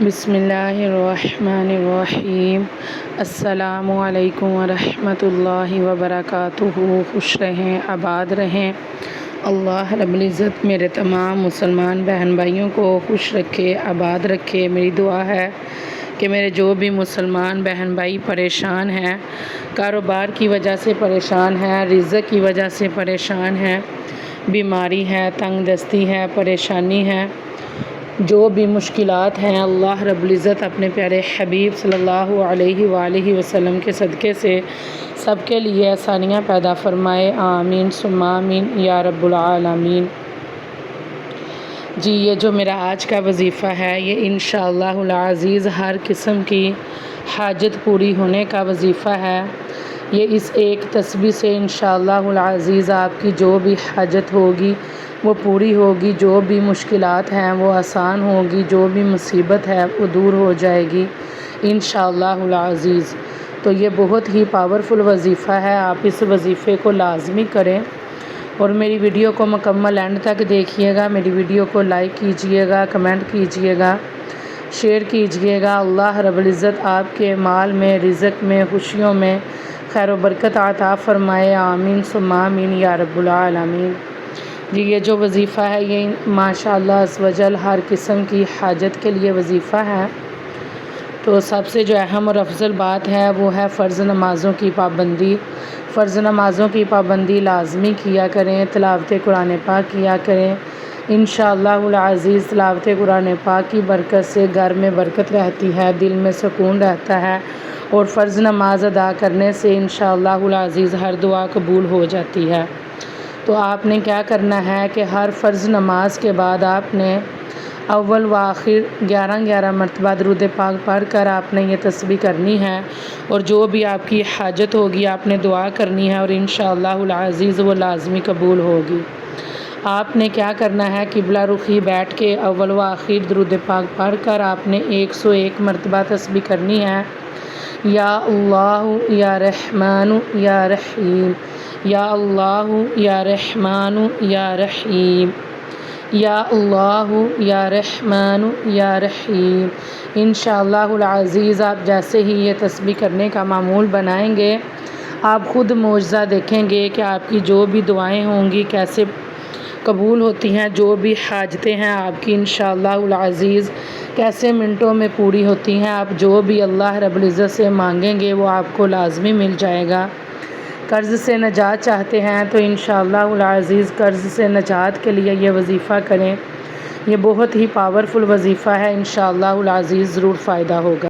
بسم اللہ الرحمن الرحیم۔ السلام علیکم ورحمۃ اللہ وبرکاتہ۔ خوش رہیں، آباد رہیں۔ اللہ رب العزت میرے تمام مسلمان بہن بھائیوں کو خوش رکھے، آباد رکھے۔ میری دعا ہے کہ میرے جو بھی مسلمان بہن بھائی پریشان ہیں، کاروبار کی وجہ سے پریشان ہیں، رزق کی وجہ سے پریشان ہیں، بیماری ہے، تنگ دستی ہے، پریشانی ہے، جو بھی مشکلات ہیں، اللہ رب العزت اپنے پیارے حبیب صلی اللہ علیہ وآلہ وسلم کے صدقے سے سب کے لیے آسانیاں پیدا فرمائے۔ آمین ثم آمین یا رب العالمین۔ جی، یہ جو میرا آج کا وظیفہ ہے، یہ انشاءاللہ العزیز ہر قسم کی حاجت پوری ہونے کا وظیفہ ہے۔ یہ اس ایک تسبیح سے انشاءاللہ العزیز آپ کی جو بھی حاجت ہوگی وہ پوری ہوگی، جو بھی مشکلات ہیں وہ آسان ہوگی، جو بھی مصیبت ہے وہ دور ہو جائے گی انشاءاللہ العزیز۔ تو یہ بہت ہی پاورفل وظیفہ ہے، آپ اس وظیفے کو لازمی کریں اور میری ویڈیو کو مکمل اینڈ تک دیکھیے گا۔ میری ویڈیو کو لائک کیجئے گا، کمنٹ کیجئے گا، شیئر کیجئے گا۔ اللہ رب العزت آپ کے مال میں، رزق میں، خوشیوں میں خیر و برکت عطا فرمائے۔ آمین ثم آمین یا رب العالمین۔ جی، یہ جو وظیفہ ہے یہ ماشاءاللہ عز و جل ہر قسم کی حاجت کے لیے وظیفہ ہے۔ تو سب سے جو اہم اور افضل بات ہے وہ ہے فرض نمازوں کی پابندی۔ فرض نمازوں کی پابندی لازمی کیا کریں، تلاوت قرآن پاک کیا کریں۔ انشاءاللہ العزیز تلاوت قرآن پاک کی برکت سے گھر میں برکت رہتی ہے، دل میں سکون رہتا ہے، اور فرض نماز ادا کرنے سے انشاءاللہ العزیز ہر دعا قبول ہو جاتی ہے۔ تو آپ نے کیا کرنا ہے کہ ہر فرض نماز کے بعد آپ نے اول و آخر 11 مرتبہ درود پاک پڑھ کر آپ نے یہ تسبیح کرنی ہے، اور جو بھی آپ کی حاجت ہوگی آپ نے دعا کرنی ہے، اور انشاءاللہ العزیز وہ لازمی قبول ہوگی۔ آپ نے کیا کرنا ہے، قبلہ رخی بیٹھ کے اول و آخر درود پاک پڑھ کر آپ نے 101 مرتبہ تسبیح کرنی ہے۔ یا اللہ یا رحمان یا رحیم، یا اللہ یا رحمان یا رحیم، یا اللہ یا رحمان یا رحیم۔ انشاءاللہ العزیز آپ جیسے ہی یہ تسبیح کرنے کا معمول بنائیں گے، آپ خود معجزہ دیکھیں گے کہ آپ کی جو بھی دعائیں ہوں گی کیسے قبول ہوتی ہیں، جو بھی حاجتیں ہیں آپ کی انشاءاللہ العزیز کیسے منٹوں میں پوری ہوتی ہیں۔ آپ جو بھی اللہ رب العزت سے مانگیں گے وہ آپ کو لازمی مل جائے گا۔ قرض سے نجات چاہتے ہیں تو انشاءاللہ العزیز قرض سے نجات کے لیے یہ وظیفہ کریں۔ یہ بہت ہی پاورفل وظیفہ ہے، انشاءاللہ العزیز ضرور فائدہ ہوگا۔